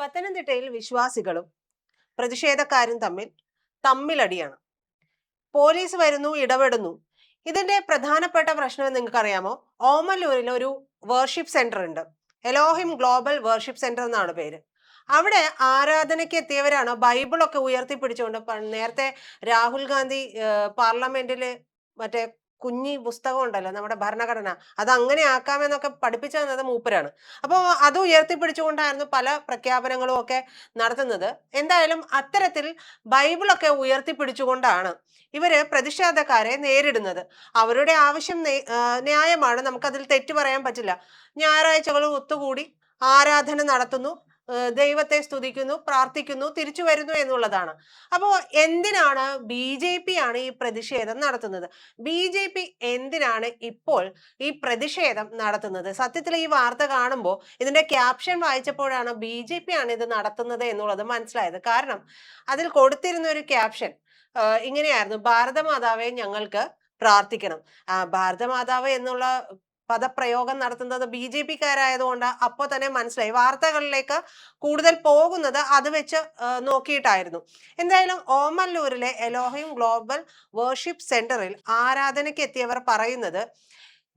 പത്തനംതിട്ടയിൽ വിശ്വാസികളും പ്രതിഷേധക്കാരും തമ്മിലടിയാണ്. പോലീസ് വരുന്നു, ഇടപെടുന്നു. ഇതിന്റെ പ്രധാനപ്പെട്ട പ്രശ്നം നിങ്ങൾക്ക് അറിയാമോ? ഓമല്ലൂരിൽ ഒരു വർഷിപ്പ് സെന്റർ ഉണ്ട്. എലോഹിം ഗ്ലോബൽ വർഷിപ്പ് സെന്റർ എന്നാണ് പേര്. അവിടെ ആരാധനയ്ക്ക് എത്തിയവരാണ് ബൈബിളൊക്കെ ഉയർത്തിപ്പിടിച്ചുകൊണ്ട് നേരത്തെ രാഹുൽ ഗാന്ധി പാർലമെന്റില് മറ്റേ കുഞ്ഞി പുസ്തകം ഉണ്ടല്ലോ, നമ്മുടെ ഭരണഘടന, അത് അങ്ങനെ ആക്കാമെന്നൊക്കെ പഠിപ്പിച്ചു തന്നത് മൂപ്പരാണ്. അപ്പോൾ അത് ഉയർത്തിപ്പിടിച്ചുകൊണ്ടായിരുന്നു പല പ്രഖ്യാപനങ്ങളും ഒക്കെ നടത്തുന്നത്. എന്തായാലും അത്തരത്തിൽ ബൈബിളൊക്കെ ഉയർത്തിപ്പിടിച്ചുകൊണ്ടാണ് ഇവര് പ്രതിഷേധക്കാരെ നേരിടുന്നത്. അവരുടെ ആവശ്യം ന്യായമാണ്, നമുക്കതിൽ തെറ്റു പറയാൻ പറ്റില്ല. ഞായറാഴ്ചകൾ ഒത്തുകൂടി ആരാധന നടത്തുന്നു, ദൈവത്തെ സ്തുതിക്കുന്നു, പ്രാർത്ഥിക്കുന്നു, തിരിച്ചു വരുന്നു എന്നുള്ളതാണ്. അപ്പോൾ എന്തിനാണ് BJP ആണ് ഈ പ്രതിഷേധം നടത്തുന്നത്? BJP എന്തിനാണ് ഇപ്പോൾ ഈ പ്രതിഷേധം നടത്തുന്നത്? സത്യത്തിൽ ഈ വാർത്ത കാണുമ്പോൾ ഇതിന്റെ ക്യാപ്ഷൻ വായിച്ചപ്പോഴാണ് BJP ആണ് ഇത് നടത്തുന്നത് എന്നുള്ളത് മനസ്സിലായത്. കാരണം അതിൽ കൊടുത്തിരുന്ന ഒരു ക്യാപ്ഷൻ ഇങ്ങനെയായിരുന്നു: ഭാരതമാതാവെ ഞങ്ങൾക്ക് പ്രാർത്ഥിക്കണം. ഭാരതമാതാവ് എന്നുള്ള പദപ്രയോഗം നടത്തുന്നത് BJP-ക്കാരായതുകൊണ്ട് അപ്പോൾ തന്നെ മനസ്സിലായി. വാർത്തകളിലേക്ക് കൂടുതൽ പോകുന്നത് അത് വെച്ച് നോക്കിയിട്ടായിരുന്നു. എന്തായാലും ഓമല്ലൂരിലെ എലോഹിം ഗ്ലോബൽ വർഷിപ്പ് സെന്ററിൽ ആരാധനയ്ക്ക് എത്തിയവർ പറയുന്നത്,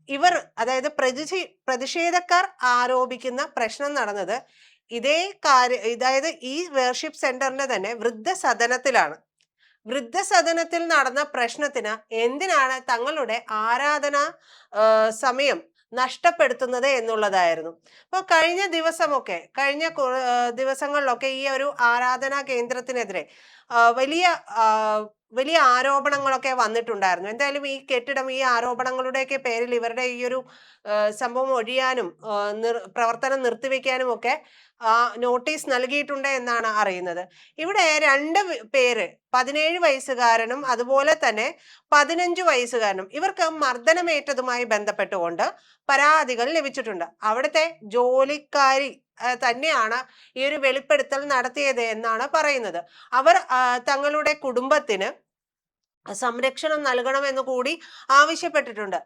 ഇവർ അതായത് പ്രതിഷേധക്കാർ ആരോപിക്കുന്ന പ്രശ്നം നടന്നത് ഇതേ അതായത് ഈ വർഷിപ്പ് സെന്ററിന്റെ തന്നെ വൃദ്ധസദനത്തിലാണ്. വൃദ്ധസദനത്തിൽ നടന്ന പ്രശ്നത്തിന് എന്തിനാണ് തങ്ങളുടെ ആരാധന സമയം നഷ്ടപ്പെടുത്തുന്നത് എന്നുള്ളതായിരുന്നു. അപ്പോൾ കഴിഞ്ഞ ദിവസങ്ങളിലൊക്കെ ഈ ഒരു ആരാധനാ കേന്ദ്രത്തിനെതിരെ വലിയ വലിയ ആരോപണങ്ങളൊക്കെ വന്നിട്ടുണ്ടായിരുന്നു. എന്തായാലും ഈ കെട്ടിടം, ഈ ആരോപണങ്ങളുടെയൊക്കെ പേരിൽ ഇവരുടെ ഈ ഒരു സംഭവം ഒഴിയാനും പ്രവർത്തനം നിർത്തിവെക്കാനും ഒക്കെ നോട്ടീസ് നൽകിയിട്ടുണ്ട് എന്നാണ് അറിയുന്നത്. ഇവിടെ രണ്ട് പേര്, 17 വയസ്സുകാരനും അതുപോലെ തന്നെ 15 വയസ്സുകാരനും, ഇവർക്ക് മർദ്ദനമേറ്റതുമായി ബന്ധപ്പെട്ടുകൊണ്ട് പരാതികൾ ലഭിച്ചിട്ടുണ്ട്. അവിടുത്തെ ജോലിക്കാരി തന്നെയാണ് ഈ ഒരു വെളിപ്പെടുത്തൽ നടത്തിയത് എന്നാണ് പറയുന്നത്. അവർ തങ്ങളുടെ കുടുംബത്തിന് സംരക്ഷണം നൽകണമെന്ന് കൂടി ആവശ്യപ്പെട്ടിട്ടുണ്ട്.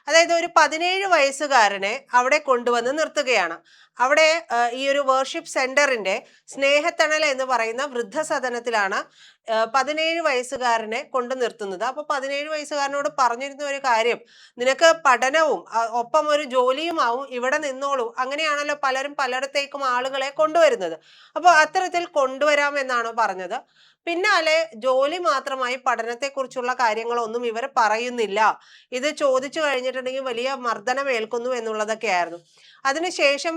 അതായത് ഒരു 17 വയസ്സുകാരനെ അവിടെ കൊണ്ടുവന്ന് നിർത്തുകയാണ്. അവിടെ ഈ ഒരു വർഷിപ്പ് സെന്ററിന്റെ സ്നേഹത്തണൽ എന്ന് പറയുന്ന വൃദ്ധസദനത്തിലാണ് 17 വയസ്സുകാരനെ കൊണ്ടു നിർത്തുന്നത്. അപ്പൊ 17 വയസ്സുകാരനോട് പറഞ്ഞിരുന്ന ഒരു കാര്യം, നിനക്ക് പഠനവും ഒപ്പം ഒരു ജോലിയുമാവും, ഇവിടെ നിന്നോളൂ. അങ്ങനെയാണല്ലോ പലരും പലയിടത്തേക്കും ആളുകളെ കൊണ്ടുവരുന്നത്. അപ്പോൾ അത്തരത്തിൽ കൊണ്ടുവരാം എന്നാണ് പറഞ്ഞത്. പിന്നാലെ ജോലി മാത്രമായി പഠനത്തെക്കുറിച്ചുള്ള കാര്യങ്ങളൊന്നും ഇവർ പറയുന്നില്ല. ഇത് ചോദിച്ചു കഴിഞ്ഞിട്ടുണ്ടെങ്കിൽ വലിയ മർദ്ദനം ഏൽക്കുന്നു എന്നുള്ളതൊക്കെയായിരുന്നു. അതിനുശേഷം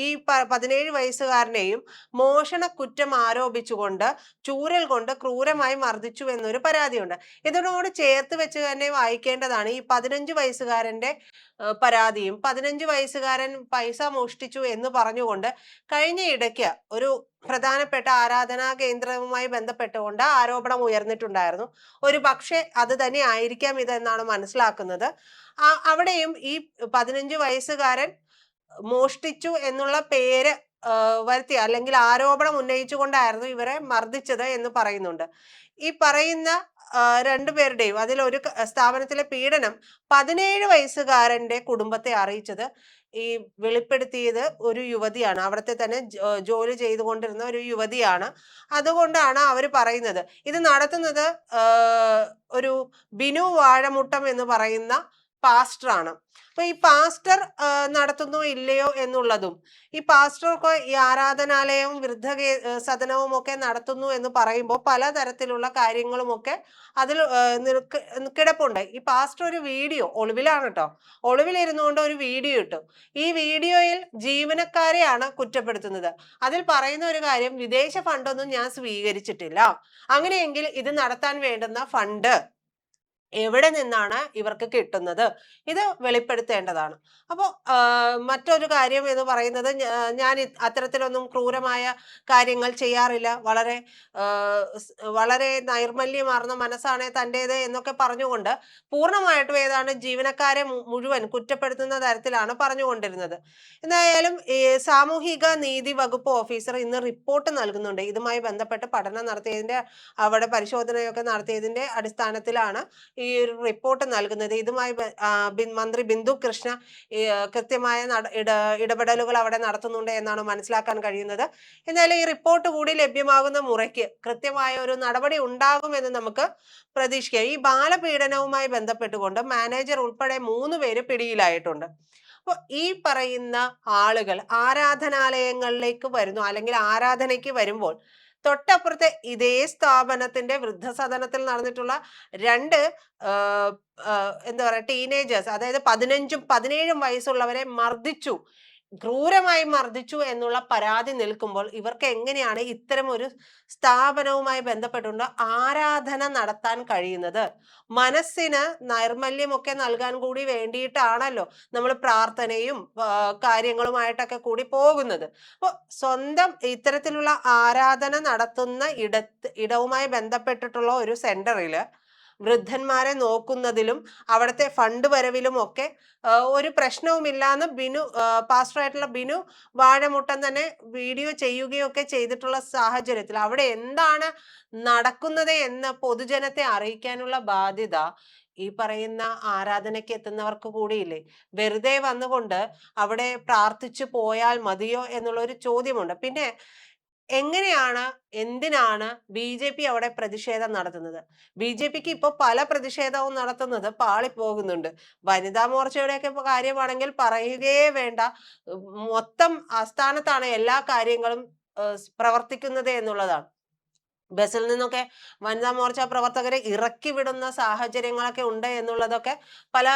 ഈ 17 വയസ്സുകാരനെയും മോഷണ കുറ്റം ആരോപിച്ചുകൊണ്ട് ചൂരൽ കൊണ്ട് ക്രൂരമായി മർദ്ദിച്ചു എന്നൊരു പരാതിയുണ്ട്. ഇതിനോട് ചേർത്ത് വെച്ച് തന്നെ വായിക്കേണ്ടതാണ് ഈ 15 വയസ്സുകാരന്റെ പരാതിയും. 15 വയസ്സുകാരൻ പൈസ മോഷ്ടിച്ചു എന്ന് പറഞ്ഞുകൊണ്ട് കഴിഞ്ഞ ഇടയ്ക്ക് ഒരു പ്രധാനപ്പെട്ട ആരാധനാ കേന്ദ്രവുമായി ബന്ധപ്പെട്ടുകൊണ്ട് ആരോപണം ഉയർന്നിട്ടുണ്ടായിരുന്നു. ഒരു പക്ഷേ അത് തന്നെ ആയിരിക്കാം ഇതെന്നാണ് മനസ്സിലാക്കുന്നത്. അവിടെയും ഈ 15 വയസ്സുകാരൻ മോഷ്ടിച്ചു എന്നുള്ള പേര് വരുത്തി, അല്ലെങ്കിൽ ആരോപണം ഉന്നയിച്ചുകൊണ്ടായിരുന്നു ഇവരെ മർദ്ദിച്ചത് എന്ന് പറയുന്നുണ്ട്. ഈ പറയുന്ന രണ്ടുപേരുടെയും അതിലൊരു സ്ഥാപനത്തിലെ പീഡനം 17 വയസ്സുകാരന്റെ കുടുംബത്തെ അറിയിച്ചത്, ഈ വെളിപ്പെടുത്തിയത് ഒരു യുവതിയാണ്. അവിടുത്തെ തന്നെ ജോലി ചെയ്തുകൊണ്ടിരുന്ന ഒരു യുവതിയാണ്. അതുകൊണ്ടാണ് അവർ പറയുന്നത്. ഇത് നടത്തുന്നത് ഒരു ബിനു വാഴമുട്ടം എന്ന് പറയുന്ന പാസ്റ്ററാണ്. അപ്പൊ ഈ പാസ്റ്റർ നടത്തുന്നോ ഇല്ലയോ എന്നുള്ളതും, ഈ പാസ്റ്റർക്ക് ഈ ആരാധനാലയവും സദനവും ഒക്കെ നടത്തുന്നു എന്ന് പറയുമ്പോൾ പലതരത്തിലുള്ള കാര്യങ്ങളുമൊക്കെ അതിൽ കിടപ്പുണ്ട്. ഈ പാസ്റ്റർ ഒരു വീഡിയോ, ഒളിവിലാണ് കേട്ടോ, ഒളിവിലിരുന്നുകൊണ്ട് ഒരു വീഡിയോ ഇട്ടു. ഈ വീഡിയോയിൽ ജീവനക്കാരെയാണ് കുറ്റപ്പെടുത്തുന്നത്. അതിൽ പറയുന്ന ഒരു കാര്യം, വിദേശ ഫണ്ടൊന്നും ഞാൻ സ്വീകരിച്ചിട്ടില്ല, അങ്ങനെയെങ്കിൽ ഇത് നടത്താൻ വേണ്ടുന്ന ഫണ്ട് എവിടെ നിന്നാണ് ഇവർക്ക് കിട്ടുന്നത്, ഇത് വെളിപ്പെടുത്തേണ്ടതാണ്. അപ്പോൾ മറ്റൊരു കാര്യം എന്ന് പറയുന്നത്, ഞാൻ അത്തരത്തിലൊന്നും ക്രൂരമായ കാര്യങ്ങൾ ചെയ്യാറില്ല, വളരെ നൈർമല്യമാർന്ന മനസ്സാണ് തൻ്റേത് എന്നൊക്കെ പറഞ്ഞുകൊണ്ട് പൂർണ്ണമായിട്ടും ഏതാണ് ജീവനക്കാരെ മുഴുവൻ കുറ്റപ്പെടുത്തുന്ന തരത്തിലാണ് പറഞ്ഞുകൊണ്ടിരുന്നത്. എന്തായാലും ഈ സാമൂഹിക നീതി വകുപ്പ് ഓഫീസർ ഇന്ന് റിപ്പോർട്ട് നൽകുന്നുണ്ട്. ഇതുമായി ബന്ധപ്പെട്ട് പഠനം നടത്തിയതിന്റെ, അവിടെ പരിശോധനയൊക്കെ നടത്തിയതിന്റെ അടിസ്ഥാനത്തിലാണ് ഈ ഒരു റിപ്പോർട്ട് നൽകുന്നത്. ഇതുമായി മന്ത്രി ബിന്ദു കൃഷ്ണ കൃത്യമായ ഇടപെടലുകൾ അവിടെ നടത്തുന്നുണ്ട് എന്നാണ് മനസ്സിലാക്കാൻ കഴിയുന്നത്. എന്നാലും ഈ റിപ്പോർട്ട് കൂടി ലഭ്യമാകുന്ന മുറയ്ക്ക് കൃത്യമായ ഒരു നടപടി ഉണ്ടാകുമെന്ന് നമുക്ക് പ്രതീക്ഷിക്കാം. ഈ ബാലപീഡനവുമായി ബന്ധപ്പെട്ടുകൊണ്ട് മാനേജർ ഉൾപ്പെടെ 3 പേര് പിടിയിലായിട്ടുണ്ട്. അപ്പൊ ഈ പറയുന്ന ആളുകൾ ആരാധനാലയങ്ങളിലേക്ക് വരുന്നു, അല്ലെങ്കിൽ ആരാധനയ്ക്ക് വരുമ്പോൾ തൊട്ടപ്പുറത്തെ ഇതേ സ്ഥാപനത്തിന്റെ വൃദ്ധസദനത്തിൽ നടന്നിട്ടുള്ള 2 എന്താ പറയാ ടീനേജേഴ്സ്, അതായത് 15ഉം 17ഉം വയസ്സുള്ളവരെ മർദ്ദിച്ചു, ക്രൂരമായി മർദ്ദിച്ചു എന്നുള്ള പരാതി നിൽക്കുമ്പോൾ ഇവർക്ക് എങ്ങനെയാണ് ഇത്തരം ഒരു സ്ഥാപനവുമായി ബന്ധപ്പെട്ടുകൊണ്ട് ആരാധന നടത്താൻ കഴിയുന്നത്? മനസ്സിന് നൈർമല്യമൊക്കെ നൽകാൻ കൂടി വേണ്ടിയിട്ടാണല്ലോ നമ്മൾ പ്രാർത്ഥനയും കാര്യങ്ങളുമായിട്ടൊക്കെ കൂടി പോകുന്നത്. അപ്പോൾ സ്വന്തം ഇത്തരത്തിലുള്ള ആരാധന നടത്തുന്ന ഇടവുമായി ബന്ധപ്പെട്ടിട്ടുള്ള ഒരു സെന്ററില് വൃദ്ധന്മാരെ നോക്കുന്നതിലും അവിടുത്തെ ഫണ്ട് വരവിലും ഒക്കെ ഒരു പ്രശ്നവുമില്ലാന്ന് പാസ്റ്ററായിട്ടുള്ള ബിനു വാഴമുട്ടൻ തന്നെ വീഡിയോ ചെയ്യുകയൊക്കെ ചെയ്തിട്ടുള്ള സാഹചര്യത്തിൽ അവിടെ എന്താണ് നടക്കുന്നത് എന്ന് പൊതുജനത്തെ അറിയിക്കാനുള്ള ബാധ്യത ഈ പറയുന്ന ആരാധനയ്ക്ക് എത്തുന്നവർക്ക് കൂടിയില്ലേ? വെറുതെ വന്നുകൊണ്ട് അവിടെ പ്രാർത്ഥിച്ചു പോയാൽ മതിയോ എന്നുള്ള ഒരു ചോദ്യമുണ്ട്. പിന്നെ എങ്ങനെയാണ്, എന്തിനാണ് BJP അവിടെ പ്രതിഷേധം നടത്തുന്നത്? BJPക്ക് ഇപ്പൊ പല പ്രതിഷേധവും നടത്തുന്നത് പാളിപ്പോകുന്നുണ്ട്. വനിതാ മോർച്ചയുടെയൊക്കെ കാര്യമാണെങ്കിൽ പറയുകയേ വേണ്ട. മൊത്തം ആസ്ഥാനത്താണ് എല്ലാ കാര്യങ്ങളും പ്രവർത്തിക്കുന്നത് എന്നുള്ളതാണ്. ബസ്സിൽ നിന്നൊക്കെ വനിതാ മോർച്ച പ്രവർത്തകരെ ഇറക്കി വിടുന്ന സാഹചര്യങ്ങളൊക്കെ ഉണ്ട് എന്നുള്ളതൊക്കെ പല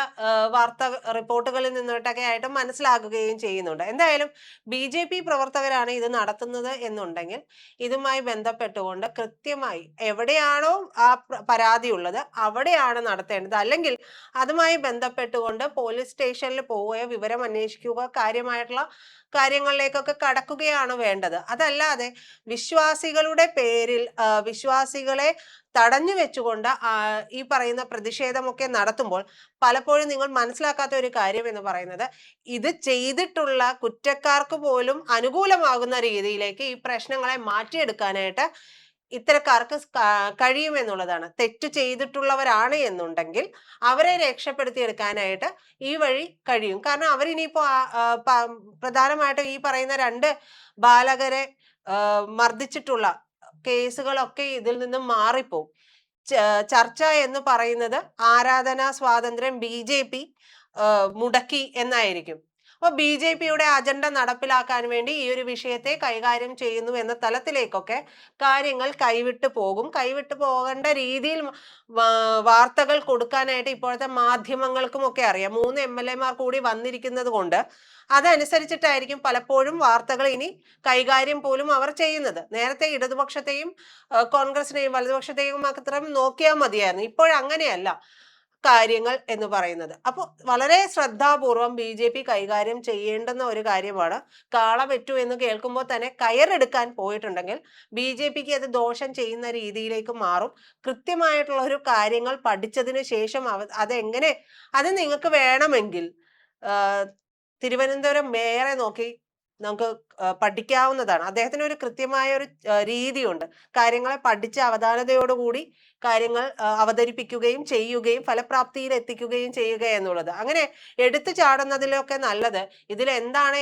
വാർത്താ റിപ്പോർട്ടുകളിൽ നിന്നിട്ടൊക്കെ ആയിട്ട് മനസ്സിലാക്കുകയും ചെയ്യുന്നുണ്ട്. എന്തായാലും BJP പ്രവർത്തകരാണ് ഇത് നടത്തുന്നത് എന്നുണ്ടെങ്കിൽ ഇതുമായി ബന്ധപ്പെട്ടുകൊണ്ട് കൃത്യമായി എവിടെയാണോ ആ പരാതി ഉള്ളത് അവിടെയാണ് നടത്തേണ്ടത്. അല്ലെങ്കിൽ അതുമായി ബന്ധപ്പെട്ടുകൊണ്ട് പോലീസ് സ്റ്റേഷനിൽ പോവുകയോ വിവരം അന്വേഷിക്കുക, കാര്യമായിട്ടുള്ള കാര്യങ്ങളിലേക്കൊക്കെ കടക്കുകയാണ് വേണ്ടത്. അതല്ലാതെ വിശ്വാസികളുടെ പേരിൽ വിശ്വാസികളെ തടഞ്ഞു വെച്ചുകൊണ്ട് ഈ പറയുന്ന പ്രതിഷേധമൊക്കെ നടത്തുമ്പോൾ പലപ്പോഴും നിങ്ങൾ മനസ്സിലാക്കാത്ത ഒരു കാര്യം എന്ന് പറയുന്നത്, ഇത് ചെയ്തിട്ടുള്ള കുറ്റക്കാർക്ക് പോലും അനുകൂലമാകുന്ന രീതിയിലേക്ക് ഈ പ്രശ്നങ്ങളെ മാറ്റിയെടുക്കാനായിട്ട് ഇത്തരക്കാർക്ക് കഴിയുമെന്നുള്ളതാണ്. തെറ്റ് ചെയ്തിട്ടുള്ളവരാണ് എന്നുണ്ടെങ്കിൽ അവരെ രക്ഷപ്പെടുത്തിയെടുക്കാനായിട്ട് ഈ വഴി കഴിയും. കാരണം അവരിനിയിപ്പോ പ്രധാനമായിട്ടും ഈ പറയുന്ന 2 ബാലകരെ മർദ്ദിച്ചിട്ടുള്ള കേസുകളൊക്കെ ഇതിൽ നിന്നും മാറിപ്പോവും. ചർച്ച എന്ന് പറയുന്നത് ആരാധനാ സ്വാതന്ത്ര്യം BJP മുടക്കി എന്നായിരിക്കും. അപ്പൊ BJPയുടെ അജണ്ട നടപ്പിലാക്കാൻ വേണ്ടി ഈ ഒരു വിഷയത്തെ കൈകാര്യം ചെയ്യുന്നു എന്ന തലത്തിലേക്കൊക്കെ കാര്യങ്ങൾ കൈവിട്ടു പോകും. കൈവിട്ടു പോകേണ്ട രീതിയിൽ വാർത്തകൾ കൊടുക്കാനായിട്ട് ഇപ്പോഴത്തെ മാധ്യമങ്ങൾക്കും ഒക്കെ അറിയാം. 3 MLA കൂടി വന്നിരിക്കുന്നത് കൊണ്ട് അതനുസരിച്ചിട്ടായിരിക്കും പലപ്പോഴും വാർത്തകൾ ഇനി കൈകാര്യം പോലും അവർ ചെയ്യുന്നത്. നേരത്തെ ഇടതുപക്ഷത്തെയും കോൺഗ്രസിനെയും വലതുപക്ഷത്തെയും മാത്രം നോക്കിയാൽ മതിയായിരുന്നു. ഇപ്പോഴങ്ങനെയല്ല കാര്യങ്ങൾ എന്ന് പറയുന്നത്. അപ്പോൾ വളരെ ശ്രദ്ധാപൂർവം BJP കൈകാര്യം ചെയ്യേണ്ടുന്ന ഒരു കാര്യമാണ്. കാള പെറ്റു എന്ന് കേൾക്കുമ്പോൾ തന്നെ കയറെടുക്കാൻ പോയിട്ടുണ്ടെങ്കിൽ BJPക്ക് അത് ദോഷം ചെയ്യുന്ന രീതിയിലേക്ക് മാറും. കൃത്യമായിട്ടുള്ള ഒരു കാര്യങ്ങൾ പഠിച്ചതിന് ശേഷം അതെങ്ങനെ, അത് നിങ്ങൾക്ക് വേണമെങ്കിൽ തിരുവനന്തപുരം മേയറെ നോക്കി നമുക്ക് പഠിക്കാവുന്നതാണ്. അദ്ദേഹത്തിന് ഒരു കൃത്യമായ ഒരു രീതിയുണ്ട്. കാര്യങ്ങളെ പഠിച്ച് അവധാനതയോടുകൂടി കാര്യങ്ങൾ അവതരിപ്പിക്കുകയും ചെയ്യുകയും ഫലപ്രാപ്തിയിൽ എത്തിക്കുകയും ചെയ്യുക എന്നുള്ളത്. അങ്ങനെ എടുത്തു ചാടുന്നതിലൊക്കെ നല്ലത് ഇതിൽ എന്താണ്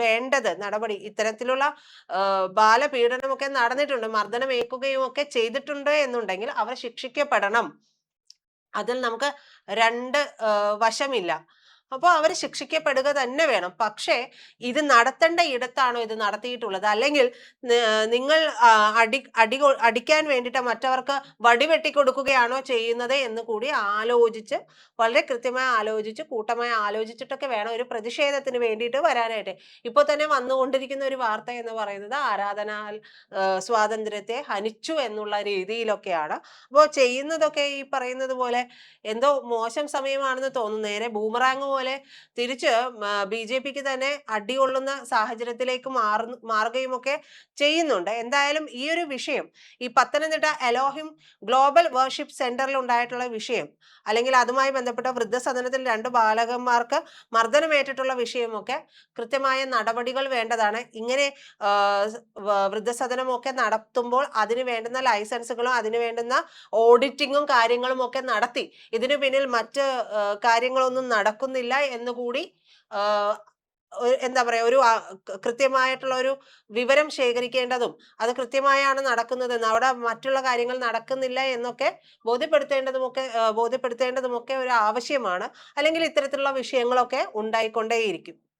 വേണ്ടത് നടപടി. ഇത്തരത്തിലുള്ള ബാലപീഡനമൊക്കെ നടന്നിട്ടുണ്ട്, മർദ്ദനമേൽക്കുകയും ഒക്കെ ചെയ്തിട്ടുണ്ട് എന്നുണ്ടെങ്കിൽ അവർ ശിക്ഷിക്കപ്പെടണം. അതിൽ നമുക്ക് 2 വശമില്ല. അപ്പോൾ അവർ ശിക്ഷിക്കപ്പെടുക തന്നെ വേണം. പക്ഷേ ഇത് നടത്തേണ്ട ഇടത്താണോ ഇത് നടത്തിയിട്ടുള്ളത്? അല്ലെങ്കിൽ നിങ്ങൾ അടിക്കാൻ വേണ്ടിയിട്ട് മറ്റവർക്ക് വടിവെട്ടി കൊടുക്കുകയാണോ ചെയ്യുന്നത് എന്ന് കൂടി ആലോചിച്ച്, വളരെ കൃത്യമായി ആലോചിച്ച്, കൂട്ടമായി ആലോചിച്ചിട്ടൊക്കെ വേണം ഒരു പ്രതിഷേധത്തിന് വേണ്ടിയിട്ട് വരാനായിട്ട്. ഇപ്പോൾ തന്നെ വന്നുകൊണ്ടിരിക്കുന്ന ഒരു വാർത്ത എന്ന് പറയുന്നത് ആരാധനാ സ്വാതന്ത്ര്യത്തെ ഹനിച്ചു എന്നുള്ള രീതിയിലൊക്കെയാണ്. അപ്പോൾ ചെയ്യുന്നതൊക്കെ ഈ പറയുന്നത് പോലെ എന്തോ മോശം സമയമാണെന്ന് തോന്നുന്നു. നേരെ ബൂമറാങ് പോലെ പോലെ തിരിച്ച് ബി.ജെ.പിക്ക് തന്നെ അടികൊള്ളുന്ന സാഹചര്യത്തിലേക്ക് മാറുകയുമൊക്കെ ചെയ്യുന്നുണ്ട്. എന്തായാലും ഈ ഒരു വിഷയം, ഈ പത്തനംതിട്ട എലോഹിം ഗ്ലോബൽ വർഷിപ്പ് സെന്ററിൽ ഉണ്ടായിട്ടുള്ള വിഷയം, അല്ലെങ്കിൽ അതുമായി ബന്ധപ്പെട്ട വൃദ്ധസദനത്തിൽ 2 ബാലകന്മാർക്ക് മർദ്ദനമേറ്റിട്ടുള്ള വിഷയമൊക്കെ കൃത്യമായ നടപടികൾ വേണ്ടതാണ്. ഇങ്ങനെ വൃദ്ധസദനമൊക്കെ നടത്തുമ്പോൾ അതിന് വേണ്ടുന്ന ലൈസൻസുകളും അതിന് വേണ്ടുന്ന ഓഡിറ്റിങ്ങും കാര്യങ്ങളും ഒക്കെ നടത്തി ഇതിനു പിന്നിൽ മറ്റ് കാര്യങ്ങളൊന്നും നടക്കുന്നില്ല എന്നുകൂടി എന്താ പറയാ, ഒരു കൃത്യമായിട്ടുള്ള ഒരു വിവരം ശേഖരിക്കേണ്ടതും, അത് കൃത്യമായാണ് നടക്കുന്നതെന്ന്, അവിടെ മറ്റുള്ള കാര്യങ്ങൾ നടക്കുന്നില്ല എന്നൊക്കെ ബോധ്യപ്പെടുത്തേണ്ടതുമൊക്കെ ഒരു ആവശ്യമാണ്. അല്ലെങ്കിൽ ഇത്തരത്തിലുള്ള വിഷയങ്ങളൊക്കെ ഉണ്ടായിക്കൊണ്ടേയിരിക്കും.